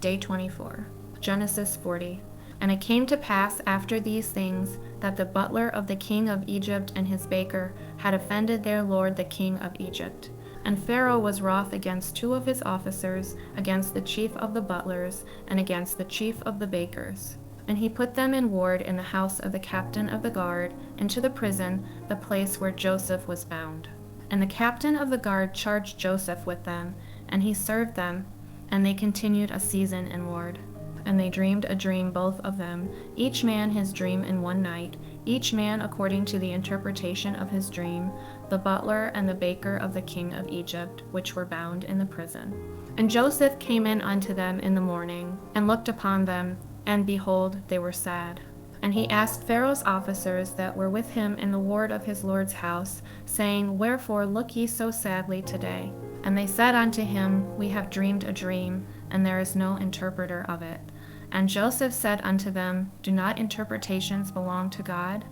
Day 24. Genesis 40. And it came to pass after these things that the butler of the king of Egypt and his baker had offended their lord the king of Egypt. And Pharaoh was wroth against two of his officers, against the chief of the butlers, and against the chief of the bakers. And he put them in ward in the house of the captain of the guard, into the prison, the place where Joseph was bound. And the captain of the guard charged Joseph with them, and he served them, and they continued a season in ward. And they dreamed a dream, both of them, each man his dream in one night, each man according to the interpretation of his dream, the butler and the baker of the king of Egypt, which were bound in the prison. And Joseph came in unto them in the morning, and looked upon them, and behold, they were sad. And he asked Pharaoh's officers that were with him in the ward of his lord's house, saying, Wherefore look ye so sadly today? And they said unto him, We have dreamed a dream, and there is no interpreter of it. And Joseph said unto them, Do not interpretations belong to God?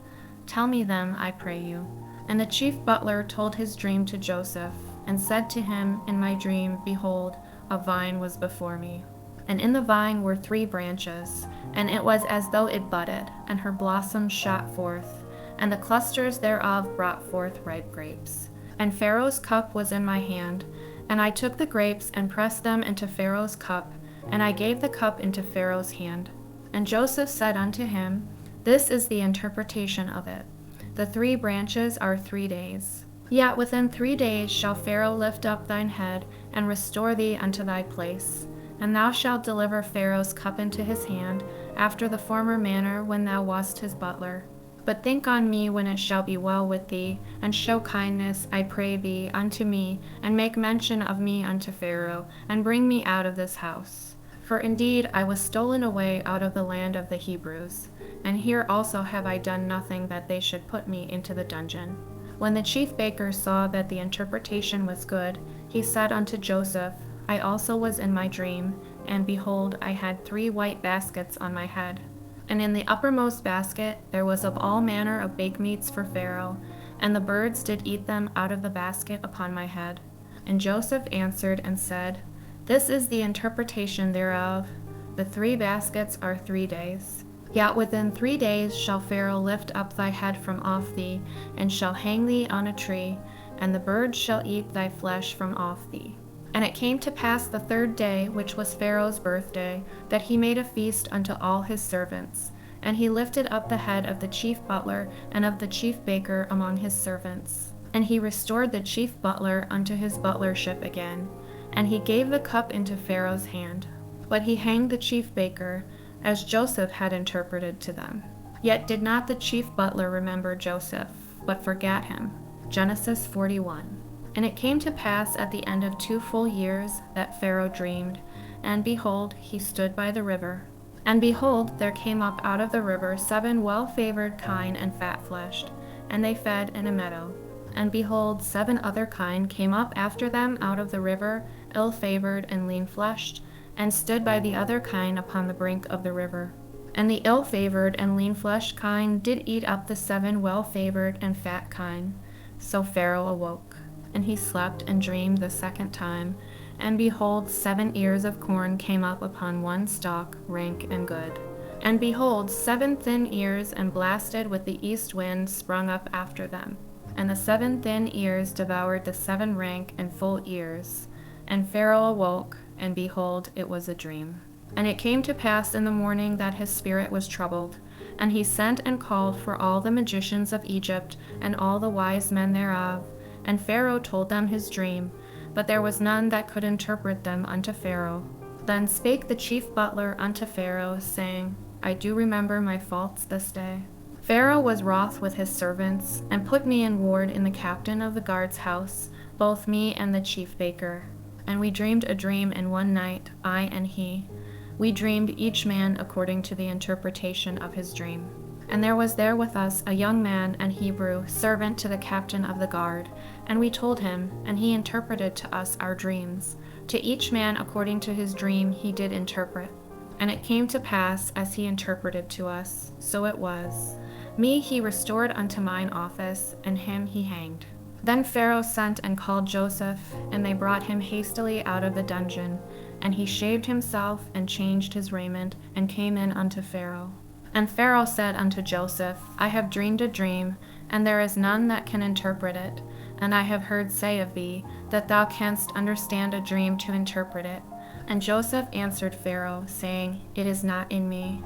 Tell me them, I pray you. And the chief butler told his dream to Joseph, and said to him in my dream, Behold, a vine was before me. And in the vine were 3 branches, and it was as though it budded, and her blossoms shot forth, and the clusters thereof brought forth ripe grapes. And Pharaoh's cup was in my hand, and I took the grapes and pressed them into Pharaoh's cup, and I gave the cup into Pharaoh's hand. And Joseph said unto him, This is the interpretation of it. The 3 branches are 3 days. Yet within 3 days shall Pharaoh lift up thine head, and restore thee unto thy place. And thou shalt deliver Pharaoh's cup into his hand, after the former manner when thou wast his butler. But think on me when it shall be well with thee, and show kindness, I pray thee, unto me, and make mention of me unto Pharaoh, and bring me out of this house. For indeed I was stolen away out of the land of the Hebrews, and here also have I done nothing that they should put me into the dungeon. When the chief baker saw that the interpretation was good, he said unto Joseph, I also was in my dream, and behold, I had 3 white baskets on my head. And in the uppermost basket there was of all manner of baked meats for Pharaoh, and the birds did eat them out of the basket upon my head. And Joseph answered and said, This is the interpretation thereof. The 3 baskets are 3 days. Yet within 3 days shall Pharaoh lift up thy head from off thee, and shall hang thee on a tree, and the birds shall eat thy flesh from off thee. And it came to pass the 3rd day, which was Pharaoh's birthday, that he made a feast unto all his servants. And he lifted up the head of the chief butler and of the chief baker among his servants. And he restored the chief butler unto his butlership again. And he gave the cup into Pharaoh's hand. But he hanged the chief baker, as Joseph had interpreted to them. Yet did not the chief butler remember Joseph, but forgat him. Genesis 41. And it came to pass at the end of 2 full years that Pharaoh dreamed, and behold, he stood by the river. And behold, there came up out of the river 7 well-favored kine and fat-fleshed, and they fed in a meadow. And behold, 7 other kine came up after them out of the river, ill-favored and lean-fleshed, and stood by the other kine upon the brink of the river. And the ill-favored and lean-fleshed kine did eat up the 7 well-favored and fat kine. So Pharaoh awoke, and he slept and dreamed the 2nd time, and behold, 7 ears of corn came up upon one stalk, rank and good. And behold, 7 thin ears and blasted with the east wind sprung up after them. And the 7 thin ears devoured the 7 rank and full ears. And Pharaoh awoke, and behold, it was a dream. And it came to pass in the morning that his spirit was troubled, and he sent and called for all the magicians of Egypt, and all the wise men thereof. And Pharaoh told them his dream, but there was none that could interpret them unto Pharaoh. Then spake the chief butler unto Pharaoh, saying, I do remember my faults this day. Pharaoh was wroth with his servants, and put me in ward in the captain of the guard's house, both me and the chief baker. And we dreamed a dream in one night, I and he. We dreamed each man according to the interpretation of his dream. And there was there with us a young man, an Hebrew, servant to the captain of the guard. And we told him, and he interpreted to us our dreams. To each man according to his dream he did interpret. And it came to pass, as he interpreted to us, so it was. Me he restored unto mine office, and him he hanged. Then Pharaoh sent and called Joseph, and they brought him hastily out of the dungeon. And he shaved himself, and changed his raiment, and came in unto Pharaoh. And Pharaoh said unto Joseph, I have dreamed a dream, and there is none that can interpret it. And I have heard say of thee, that thou canst understand a dream to interpret it. And Joseph answered Pharaoh, saying, It is not in me.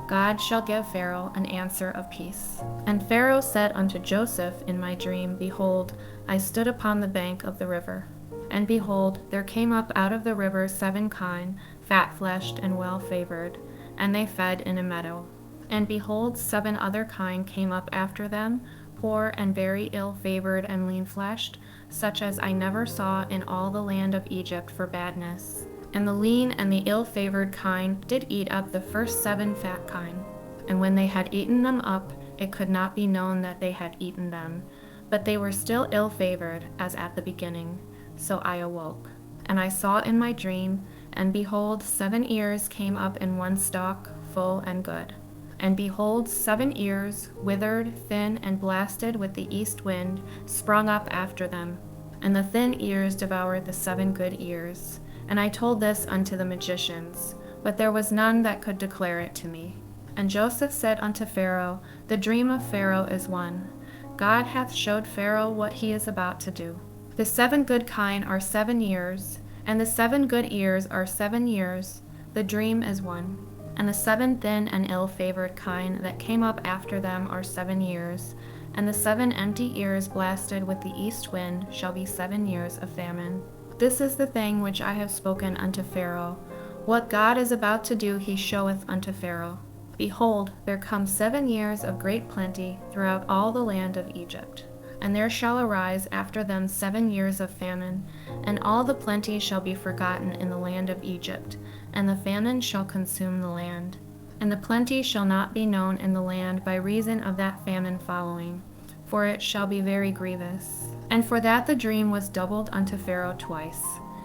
God shall give Pharaoh an answer of peace. And Pharaoh said unto Joseph in my dream, Behold, I stood upon the bank of the river. And behold, there came up out of the river 7 kine, fat-fleshed and well-favored, and they fed in a meadow. And behold, 7 other kine came up after them, poor and very ill-favored and lean-fleshed, such as I never saw in all the land of Egypt for badness. And the lean and the ill-favored kine did eat up the first 7 fat kine. And when they had eaten them up, it could not be known that they had eaten them, but they were still ill-favored, as at the beginning. So I awoke. And I saw in my dream, and behold, 7 ears came up in one stalk, full and good. And behold, 7 ears, withered, thin, and blasted with the east wind, sprung up after them. And the thin ears devoured the 7 good ears. And I told this unto the magicians, but there was none that could declare it to me. And Joseph said unto Pharaoh, The dream of Pharaoh is one. God hath showed Pharaoh what he is about to do. The 7 good kine are 7 years, and the 7 good ears are 7 years. The dream is one. And the 7 thin and ill-favored kine that came up after them are 7 years, and the 7 empty ears blasted with the east wind shall be 7 years of famine. This is the thing which I have spoken unto Pharaoh. What God is about to do he showeth unto Pharaoh. Behold, there come 7 years of great plenty throughout all the land of Egypt. And there shall arise after them 7 years of famine, and all the plenty shall be forgotten in the land of Egypt, and the famine shall consume the land. And the plenty shall not be known in the land by reason of that famine following, for it shall be very grievous. And for that the dream was doubled unto Pharaoh twice.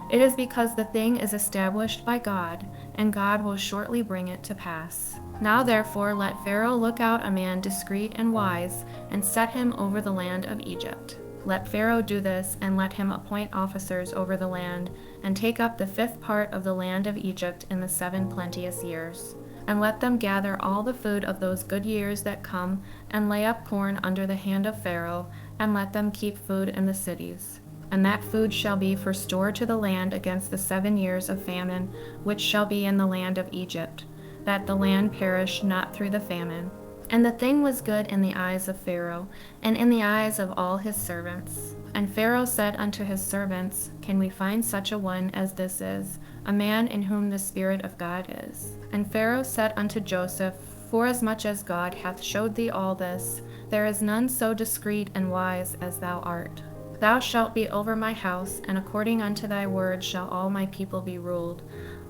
It is because the thing is established by God, and God will shortly bring it to pass. Now therefore let Pharaoh look out a man discreet and wise, and set him over the land of Egypt. Let Pharaoh do this, and let him appoint officers over the land, and take up the 5th part of the land of Egypt in the 7 plenteous years. And let them gather all the food of those good years that come, and lay up corn under the hand of Pharaoh, and let them keep food in the cities. And that food shall be for store to the land against the 7 years of famine, which shall be in the land of Egypt, that the land perish not through the famine. And the thing was good in the eyes of Pharaoh, and in the eyes of all his servants. And Pharaoh said unto his servants, Can we find such a one as this is, a man in whom the Spirit of God is? And Pharaoh said unto Joseph, Forasmuch as God hath showed thee all this, there is none so discreet and wise as thou art. Thou shalt be over my house, and according unto thy word shall all my people be ruled.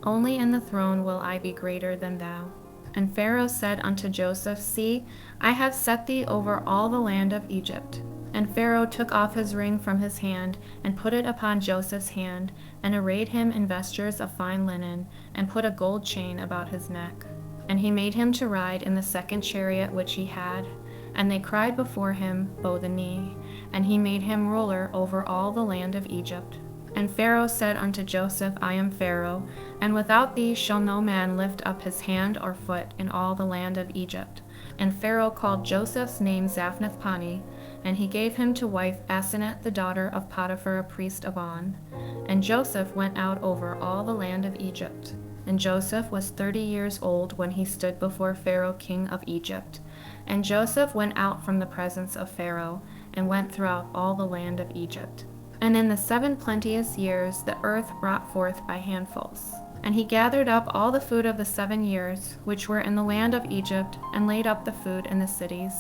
Only in the throne will I be greater than thou. And Pharaoh said unto Joseph, See, I have set thee over all the land of Egypt. And Pharaoh took off his ring from his hand, and put it upon Joseph's hand, and arrayed him in vestures of fine linen, and put a gold chain about his neck. And he made him to ride in the 2nd chariot which he had. And they cried before him, Bow the knee. And he made him ruler over all the land of Egypt. And Pharaoh said unto Joseph, I am Pharaoh, and without thee shall no man lift up his hand or foot in all the land of Egypt. And Pharaoh called Joseph's name Zaphnath-Paneah, and he gave him to wife Asenath the daughter of Potiphar a priest of On. And Joseph went out over all the land of Egypt. And Joseph was 30 years old when he stood before Pharaoh king of Egypt. And Joseph went out from the presence of Pharaoh, and went throughout all the land of Egypt. And in the 7 plenteous years the earth brought forth by handfuls. And he gathered up all the food of the 7 years, which were in the land of Egypt, and laid up the food in the cities.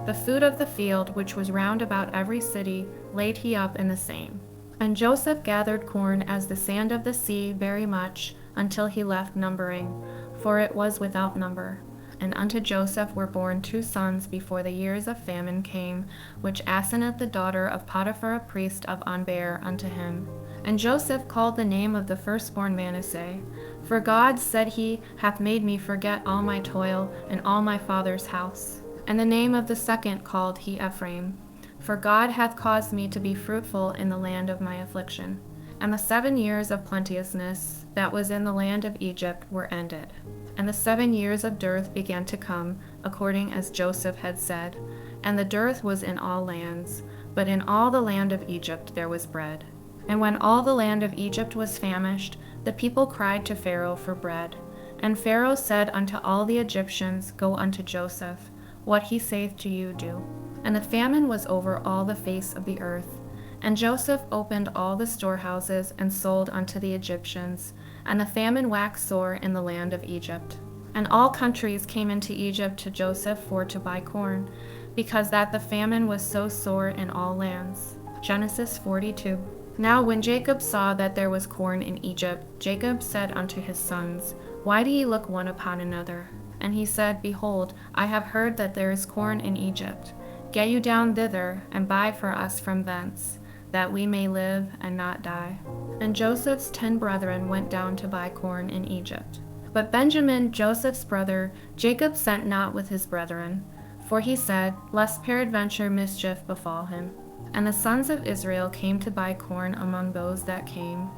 The food of the field, which was round about every city, laid he up in the same. And Joseph gathered corn as the sand of the sea very much, until he left numbering, for it was without number. And unto Joseph were born 2 sons before the years of famine came, which Asenath the daughter of Potiphar a priest of On bare unto him. And Joseph called the name of the firstborn Manasseh. For God, said he, hath made me forget all my toil, and all my father's house. And the name of the second called he Ephraim. For God hath caused me to be fruitful in the land of my affliction. And the 7 years of plenteousness that was in the land of Egypt were ended. And the 7 years of dearth began to come, according as Joseph had said. And the dearth was in all lands, but in all the land of Egypt there was bread. And when all the land of Egypt was famished, the people cried to Pharaoh for bread. And Pharaoh said unto all the Egyptians, Go unto Joseph, what he saith to you do. And the famine was over all the face of the earth. And Joseph opened all the storehouses and sold unto the Egyptians. And the famine waxed sore in the land of Egypt. And all countries came into Egypt to Joseph for to buy corn, because that the famine was so sore in all lands. Genesis 42. Now when Jacob saw that there was corn in Egypt, Jacob said unto his sons, Why do ye look one upon another? And he said, Behold, I have heard that there is corn in Egypt. Get you down thither, and buy for us from thence, that we may live and not die. And Joseph's 10 brethren went down to buy corn in Egypt. But Benjamin, Joseph's brother, Jacob sent not with his brethren, for he said, Lest peradventure mischief befall him. And the sons of Israel came to buy corn among those that came,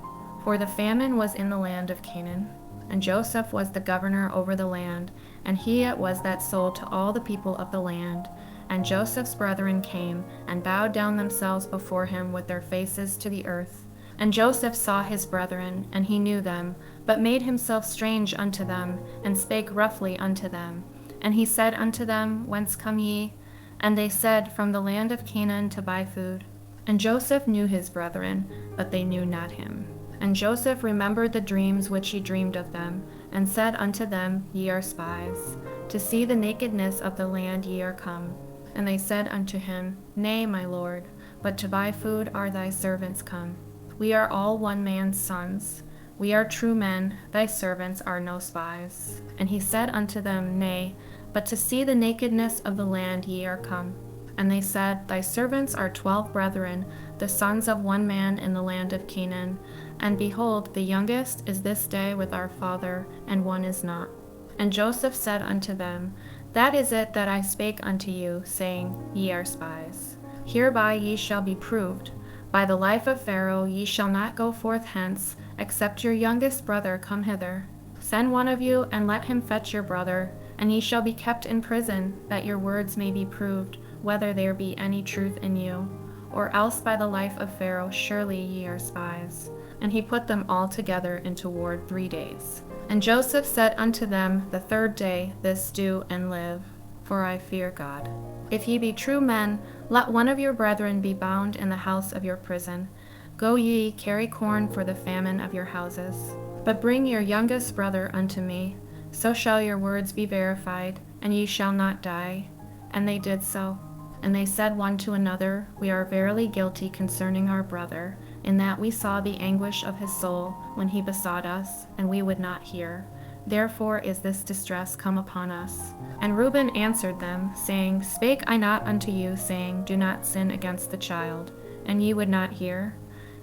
for the famine was in the land of Canaan. And Joseph was the governor over the land, and he it was that sold to all the people of the land. And Joseph's brethren came, and bowed down themselves before him with their faces to the earth. And Joseph saw his brethren, and he knew them, but made himself strange unto them, and spake roughly unto them. And he said unto them, Whence come ye? And they said, From the land of Canaan to buy food. And Joseph knew his brethren, but they knew not him. And Joseph remembered the dreams which he dreamed of them, and said unto them, Ye are spies. To see the nakedness of the land ye are come. And they said unto him, Nay, my lord, but to buy food are thy servants come. We are all one man's sons. We are true men, thy servants are no spies. And he said unto them, Nay, but to see the nakedness of the land ye are come. And they said, Thy servants are 12 brethren, the sons of one man in the land of Canaan. And behold, the youngest is this day with our father, and one is not. And Joseph said unto them, That is it that I spake unto you, saying, Ye are spies. Hereby ye shall be proved. By the life of Pharaoh ye shall not go forth hence, except your youngest brother come hither. Send one of you, and let him fetch your brother, and ye shall be kept in prison, that your words may be proved, whether there be any truth in you. Or else by the life of Pharaoh surely ye are spies. And he put them all together into ward 3 days. And Joseph said unto them the 3rd day, This do and live, for I fear God. If ye be true men, let one of your brethren be bound in the house of your prison. Go ye, carry corn for the famine of your houses. But bring your youngest brother unto me, so shall your words be verified, and ye shall not die. And they did so. And they said one to another, We are verily guilty concerning our brother, in that we saw the anguish of his soul when he besought us, and we would not hear. Therefore is this distress come upon us. And Reuben answered them, saying, Spake I not unto you, saying, Do not sin against the child, and ye would not hear?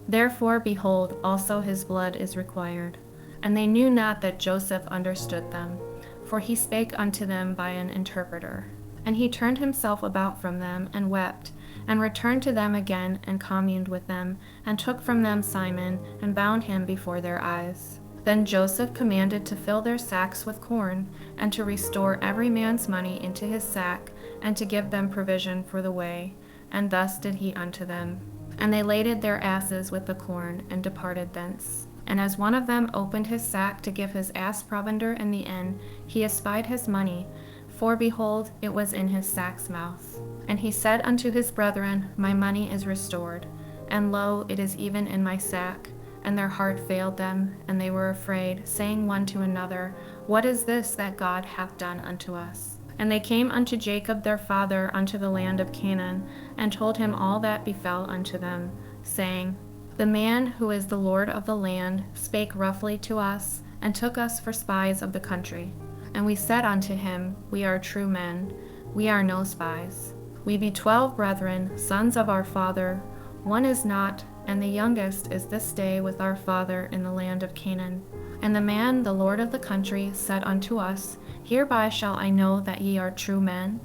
Therefore, behold, also his blood is required. And they knew not that Joseph understood them, for he spake unto them by an interpreter. And he turned himself about from them, and wept, and returned to them again, and communed with them, and took from them Simon, and bound him before their eyes. Then Joseph commanded to fill their sacks with corn, and to restore every man's money into his sack, and to give them provision for the way. And thus did he unto them. And they laded their asses with the corn, and departed thence. And as one of them opened his sack to give his ass provender in the inn, he espied his money, for behold, it was in his sack's mouth. And he said unto his brethren, My money is restored, and lo, it is even in my sack. And their heart failed them, and they were afraid, saying one to another, What is this that God hath done unto us? And they came unto Jacob their father unto the land of Canaan, and told him all that befell unto them, saying, The man who is the Lord of the land spake roughly to us, and took us for spies of the country. And we said unto him, We are true men, we are no spies. We be 12 brethren, sons of our father. One is not, and the youngest is this day with our father in the land of Canaan. And the man, the Lord of the country, said unto us, Hereby shall I know that ye are true men.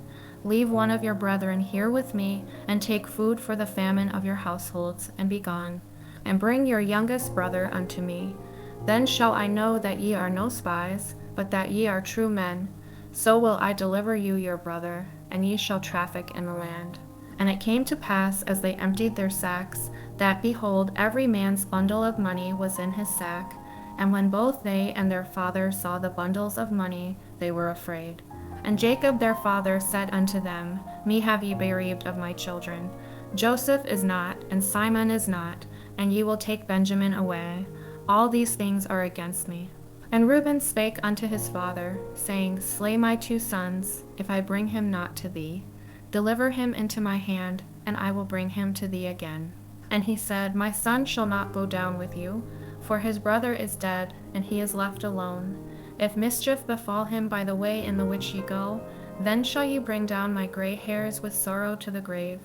Leave one of your brethren here with me, and take food for the famine of your households, and be gone. and bring your youngest brother unto me. Then shall I know that ye are no spies, but that ye are true men. So will I deliver you your brother, and ye shall traffic in the land. And it came to pass, as they emptied their sacks, that, behold, every man's bundle of money was in his sack. And when both they and their father saw the bundles of money, they were afraid. And Jacob their father said unto them, Me have ye bereaved of my children. Joseph is not, and Simon is not, and ye will take Benjamin away. All these things are against me. And Reuben spake unto his father, saying, Slay my 2 sons, if I bring him not to thee. Deliver him into my hand, and I will bring him to thee again. And he said, My son shall not go down with you, for his brother is dead, and he is left alone. If mischief befall him by the way in the which ye go, then shall ye bring down my gray hairs with sorrow to the grave.